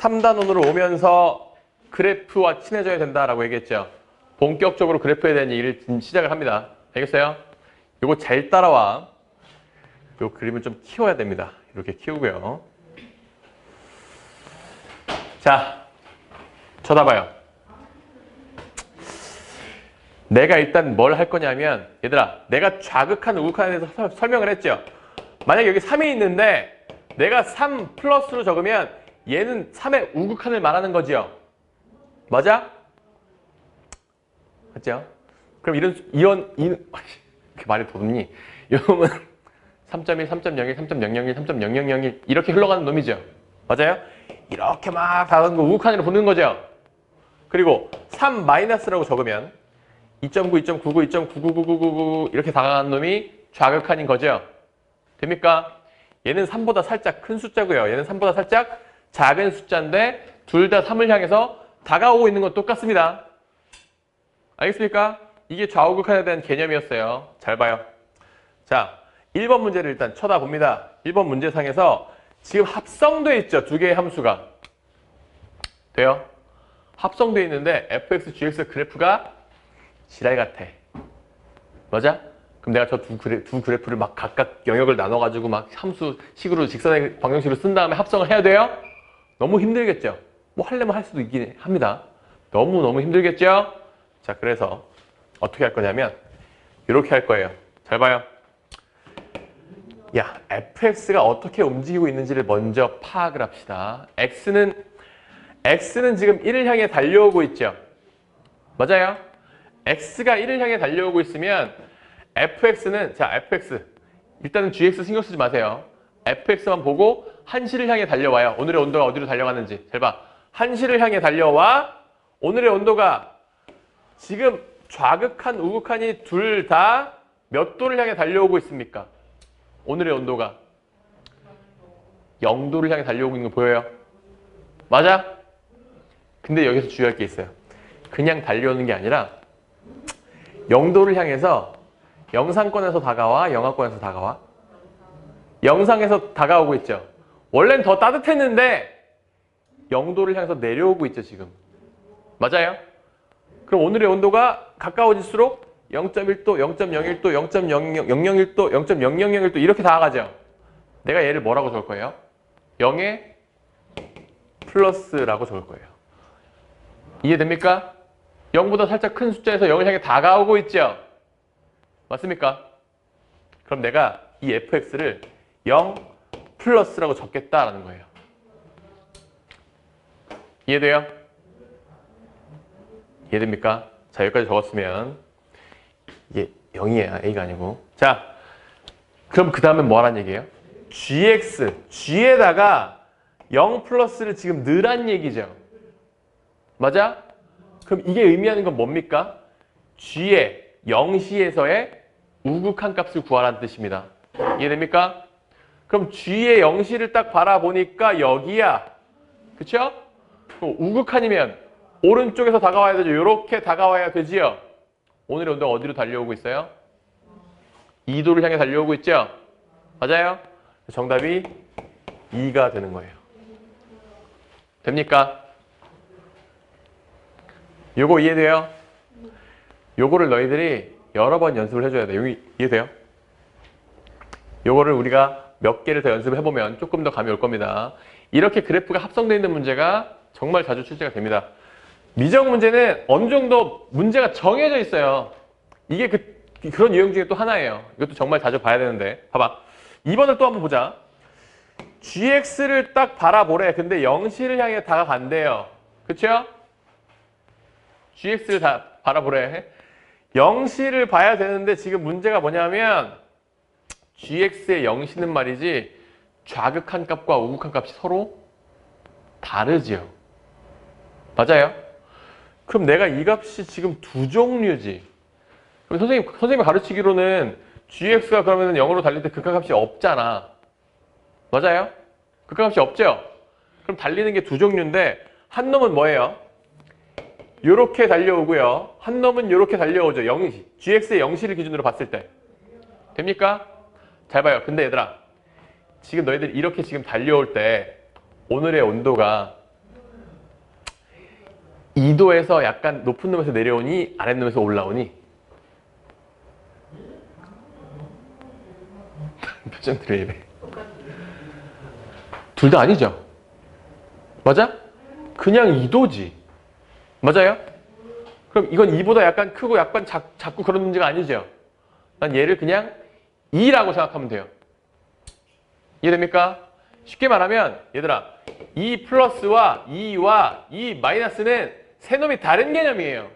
3단원으로 오면서 그래프와 친해져야 된다라고 얘기했죠. 본격적으로 그래프에 대한 얘기를 지금 시작을 합니다. 알겠어요? 이거 잘 따라와. 이 그림을 좀 키워야 됩니다. 이렇게 키우고요. 자, 쳐다봐요. 내가 일단 뭘 할 거냐면, 얘들아, 내가 좌극한 우극한에 대해서 설명을 했죠. 만약에 여기 3이 있는데 내가 3 플러스로 적으면 얘는 3의 우극한을 말하는 거지요. 맞아? 맞죠? 그럼 이렇게 말이 더듬니? 이놈은 3.1, 3.01, 3.001, 3.0001 이렇게 흘러가는 놈이죠. 맞아요? 이렇게 막 다른 거 우극한으로 보는 거죠. 그리고 3 마이너스라고 적으면 2.9, 2.99, 2.99999 이렇게 다가가는 놈이 좌극한인 거죠. 됩니까? 얘는 3보다 살짝 큰 숫자고요. 얘는 3보다 살짝 작은 숫자인데 둘 다 3을 향해서 다가오고 있는 건 똑같습니다. 알겠습니까? 이게 좌우극한에 대한 개념이었어요. 잘 봐요. 자, 1번 문제를 일단 쳐다봅니다. 1번 문제상에서 지금 합성되어 있죠. 두 개의 함수가. 돼요? 합성되어 있는데 fx, gx 그래프가 지랄 같아. 맞아? 그럼 내가 저 두 그래프를 막 각각 영역을 나눠가지고 막 함수 식으로 직선의 방정식으로 쓴 다음에 합성을 해야 돼요? 너무 힘들겠죠? 뭐 하려면 할 수도 있긴 합니다. 너무너무 힘들겠죠? 자, 그래서 어떻게 할 거냐면 이렇게 할 거예요. 잘 봐요. 야, fx가 어떻게 움직이고 있는지를 먼저 파악을 합시다. x는 지금 1을 향해 달려오고 있죠. 맞아요? x가 1을 향해 달려오고 있으면 fx는, 자, fx 일단은 gx 신경 쓰지 마세요. fx만 보고 한시를 향해 달려와요. 오늘의 온도가 어디로 달려가는지. 잘 봐. 한시를 향해 달려와. 오늘의 온도가 지금 좌극한, 우극한이 둘 다 몇 도를 향해 달려오고 있습니까? 오늘의 온도가 0도를 향해 달려오고 있는 거 보여요? 맞아? 근데 여기서 주의할 게 있어요. 그냥 달려오는 게 아니라 0도를 향해서 영상권에서 다가와, 영하권에서 다가와. 영상에서 다가오고 있죠. 원래는 더 따뜻했는데 0도를 향해서 내려오고 있죠, 지금. 맞아요? 그럼 오늘의 온도가 가까워질수록 0.1도, 0.01도, 0.001도, 0.0001도 이렇게 다가가죠. 내가 얘를 뭐라고 적을 거예요? 0에 플러스라고 적을 거예요. 이해됩니까? 0보다 살짝 큰 숫자에서 0을 향해 다가오고 있죠. 맞습니까? 그럼 내가 이 fx를 0 플러스라고 적겠다라는 거예요. 이해돼요? 이해됩니까? 자, 여기까지 적었으면 이게 0이에요. a가 아니고. 자, 그럼 그 다음에 뭐 하라는 얘기예요? g에다가 0 플러스를 지금 넣으란 얘기죠. 맞아? 그럼 이게 의미하는 건 뭡니까? g의 0시에서의 우극한 값을 구하라는 뜻입니다. 이해됩니까? 그럼 g의 0시를 딱 바라보니까 여기야. 그쵸? 우극한이면 오른쪽에서 다가와야 되죠. 이렇게 다가와야 되지요. 오늘의 온도가 어디로 달려오고 있어요? 2도를 향해 달려오고 있죠? 맞아요? 정답이 2가 되는 거예요. 됩니까? 요거 이해돼요? 요거를 너희들이 여러 번 연습을 해줘야 돼. 여기 이해돼요? 요거를 우리가 몇 개를 더 연습을 해보면 조금 더 감이 올 겁니다. 이렇게 그래프가 합성되어 있는 문제가 정말 자주 출제가 됩니다. 미적 문제는 어느 정도 문제가 정해져 있어요. 이게 그런 유형 중에 또 하나예요. 이것도 정말 자주 봐야 되는데. 봐봐. 2번을 또 한번 보자. gx를 딱 바라보래. 근데 0시를 향해 다가간대요. 그쵸? gx를 다 바라보래. 0시를 봐야 되는데 지금 문제가 뭐냐면 gx의 0시는 말이지 좌극한 값과 우극한 값이 서로 다르지요. 맞아요? 그럼 내가 이 값이 지금 두 종류지. 그럼 선생님이 가르치기로는 gx가 그러면 0으로 달릴 때 극한값이 없잖아. 맞아요? 극한값이 없죠? 그럼 달리는 게 두 종류인데 한 놈은 뭐예요? 요렇게 달려오고요. 한 놈은 요렇게 달려오죠. gx의 0시를 기준으로 봤을 때. 됩니까? 잘 봐요. 근데 얘들아, 지금 너희들 이렇게 지금 달려올 때 오늘의 온도가 2도에서 약간 높은 놈에서 내려오니 아랫놈에서 올라오니? 표정들을 예배. 둘 다 아니죠? 맞아? 그냥 2도지. 맞아요? 그럼 이건 2보다 약간 크고 약간 작고 그런 문제가 아니죠? 난 얘를 그냥 2라고 생각하면 돼요. 이해됩니까? 쉽게 말하면 얘들아 2 플러스와 2와 2 마이너스는 세 놈이 다른 개념이에요.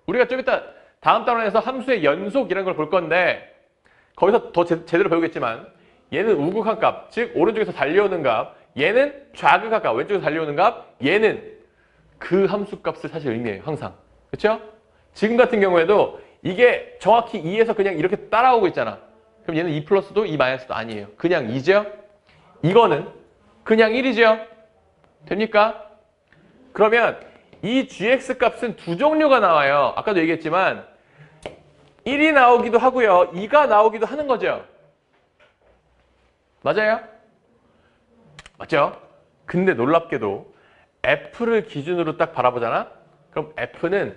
우리가 좀 이따 다음 단원에서 함수의 연속이라는 걸 볼 건데 거기서 더 제대로 배우겠지만 얘는 우극한 값, 즉 오른쪽에서 달려오는 값, 얘는 좌극한 값, 왼쪽에서 달려오는 값, 얘는 그 함수 값을 사실 의미해요. 항상. 그렇죠? 지금 같은 경우에도 이게 정확히 2에서 그냥 이렇게 따라오고 있잖아. 그럼 얘는 2 플러스도 2 마이너스도 아니에요. 그냥 2죠? 이거는 그냥 1이죠? 됩니까? 그러면 이 gx 값은 두 종류가 나와요. 아까도 얘기했지만 1이 나오기도 하고요. 2가 나오기도 하는 거죠. 맞아요? 맞죠? 근데 놀랍게도 f를 기준으로 딱 바라보잖아? 그럼 f는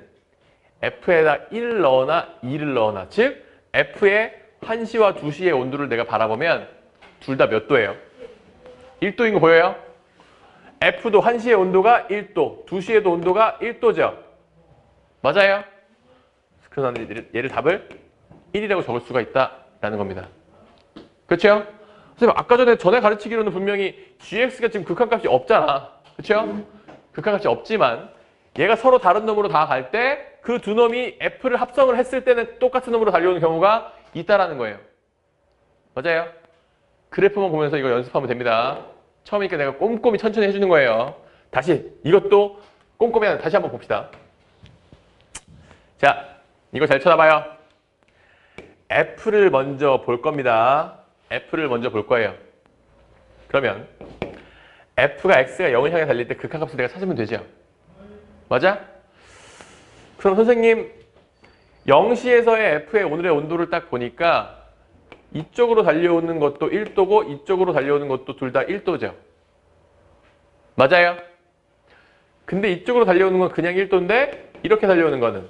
f에다 1을 넣거나 2를 넣거나 즉 f의 1시와 2시의 온도를 내가 바라보면 둘 다 몇 도예요? 1도인 거 보여요? F도 1시의 온도가 1도, 2시에도 온도가 1도죠. 맞아요? 그래서 나는 얘를 답을 1이라고 적을 수가 있다라는 겁니다. 그렇죠? 선생님 아까 전에 가르치기로는 분명히 gx가 지금 극한값이 없잖아. 그렇죠? 극한값이 없지만 얘가 서로 다른 놈으로 다 갈 때 그 두 놈이 f를 합성을 했을 때는 똑같은 놈으로 달려오는 경우가 있다라는 거예요. 맞아요? 그래프만 보면서 이거 연습하면 됩니다. 처음이니까 내가 꼼꼼히 천천히 해주는 거예요. 다시 이것도 꼼꼼히 다시 한번 봅시다. 자, 이거 잘 쳐다봐요. F를 먼저 볼 겁니다. F를 먼저 볼 거예요. 그러면 F가 X가 0을 향해 달릴 때 극한값을 내가 찾으면 되죠. 맞아? 그럼 선생님 0시에서의 F의 오늘의 온도를 딱 보니까 이쪽으로 달려오는 것도 1도고 이쪽으로 달려오는 것도 둘 다 1도죠. 맞아요? 근데 이쪽으로 달려오는 건 그냥 1도인데 이렇게 달려오는 거는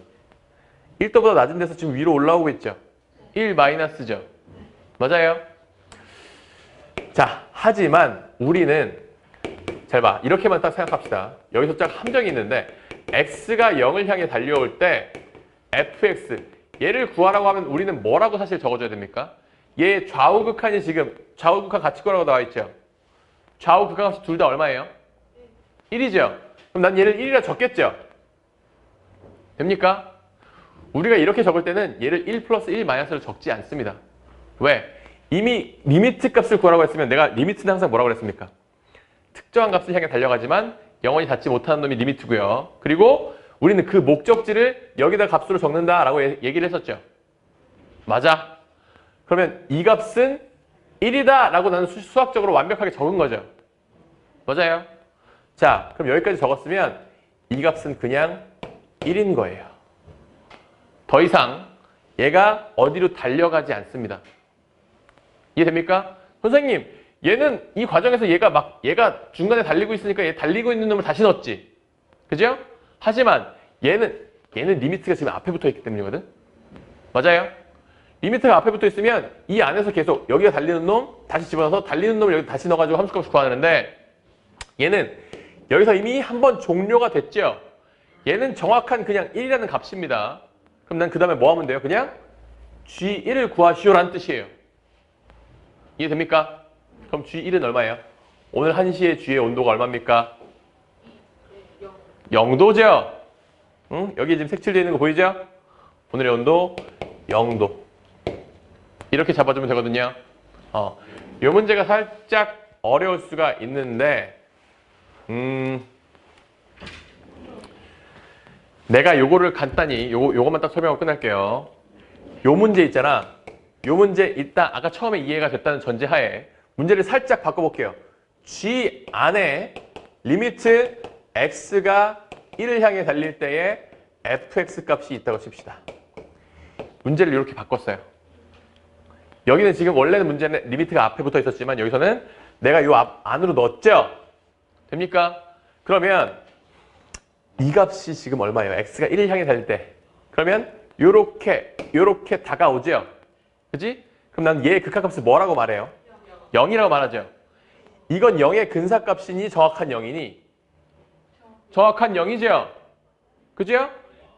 1도보다 낮은 데서 지금 위로 올라오고 있죠. 1 마이너스죠. 맞아요? 자, 하지만 우리는 잘 봐. 이렇게만 딱 생각합시다. 여기서 딱 함정이 있는데 x가 0을 향해 달려올 때 fx 얘를 구하라고 하면 우리는 뭐라고 사실 적어줘야 됩니까? 얘 좌우 극한이 지금 좌우 극한 가치구라고 나와 있죠. 좌우 극한값이 둘 다 얼마예요? 1이죠. 그럼 난 얘를 1이라 적겠죠. 됩니까? 우리가 이렇게 적을 때는 얘를 1 플러스 1 마이너스로 적지 않습니다. 왜? 이미 리미트 값을 구하라고 했으면 내가 리미트는 항상 뭐라고 그랬습니까? 특정한 값을 향해 달려가지만 영원히 닿지 못하는 놈이 리미트고요. 그리고 우리는 그 목적지를 여기다 값으로 적는다라고 얘기를 했었죠. 맞아? 그러면 이 값은 1이다 라고 나는 수학적으로 완벽하게 적은 거죠. 맞아요? 자, 그럼 여기까지 적었으면 이 값은 그냥 1인 거예요. 더 이상 얘가 어디로 달려가지 않습니다. 이해됩니까? 선생님, 얘는 이 과정에서 얘가 중간에 달리고 있으니까 얘 달리고 있는 놈을 다시 넣었지. 그죠? 하지만 얘는 리미트가 지금 앞에 붙어 있기 때문이거든. 맞아요? 리미트가 앞에 붙어 있으면 이 안에서 계속 여기가 달리는 놈 다시 집어넣어서 달리는 놈을 여기 다시 넣어가지고 함수값을 구하는데 얘는 여기서 이미 한번 종료가 됐죠. 얘는 정확한 그냥 1이라는 값입니다. 그럼 난 그 다음에 뭐 하면 돼요? 그냥 G1을 구하시오라는 뜻이에요. 이해됩니까? 그럼 G1은 얼마예요? 오늘 1시에 G의 온도가 얼마입니까? 0도죠? 응? 여기 지금 색칠되어 있는 거 보이죠? 오늘의 온도 0도. 이렇게 잡아주면 되거든요. 이 문제가 살짝 어려울 수가 있는데 내가 요거를 간단히 요것만 딱 설명하고 끝날게요. 요 문제 있잖아. 요 문제 일단 아까 처음에 이해가 됐다는 전제하에 문제를 살짝 바꿔볼게요. G 안에 리미트 x가 1을 향해 달릴 때에 fx 값이 있다고 칩시다. 문제를 이렇게 바꿨어요. 여기는 지금 원래는 문제는 리미트가 앞에 붙어 있었지만 여기서는 내가 요 안으로 넣었죠? 됩니까? 그러면 이 값이 지금 얼마예요? x가 1을 향해 달 때. 그러면 요렇게 다가오죠? 그지? 그럼 난 얘의 극한값을 뭐라고 말해요? 0이라고 말하죠. 이건 0의 근사값이니 정확한 0이니? 정확한 0이죠? 그죠?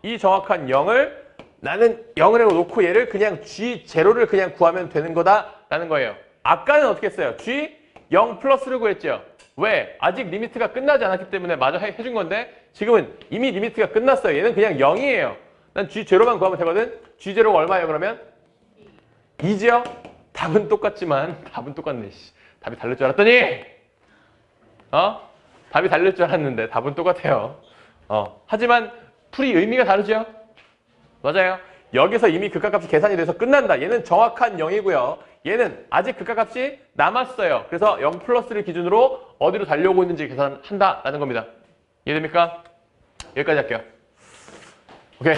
이 정확한 0을 나는 0을 놓고 얘를 그냥 G0를 그냥 구하면 되는 거다라는 거예요. 아까는 어떻게 했어요? G0 플러스를 구했죠? 왜? 아직 리미트가 끝나지 않았기 때문에 마저 해준 건데 지금은 이미 리미트가 끝났어요. 얘는 그냥 0이에요. 난 G0만 구하면 되거든? G0가 얼마예요 그러면? 2죠? 답은 똑같지만 답은 똑같네. 답이 다를 줄 알았더니 답이 다를 줄 알았는데 답은 똑같아요. 하지만 풀이 의미가 다르죠? 맞아요. 여기서 이미 극한값이 계산이 돼서 끝난다. 얘는 정확한 0이고요. 얘는 아직 극한값이 남았어요. 그래서 0 플러스를 기준으로 어디로 달려오고 있는지 계산한다라는 겁니다. 이해됩니까? 여기까지 할게요. 오케이.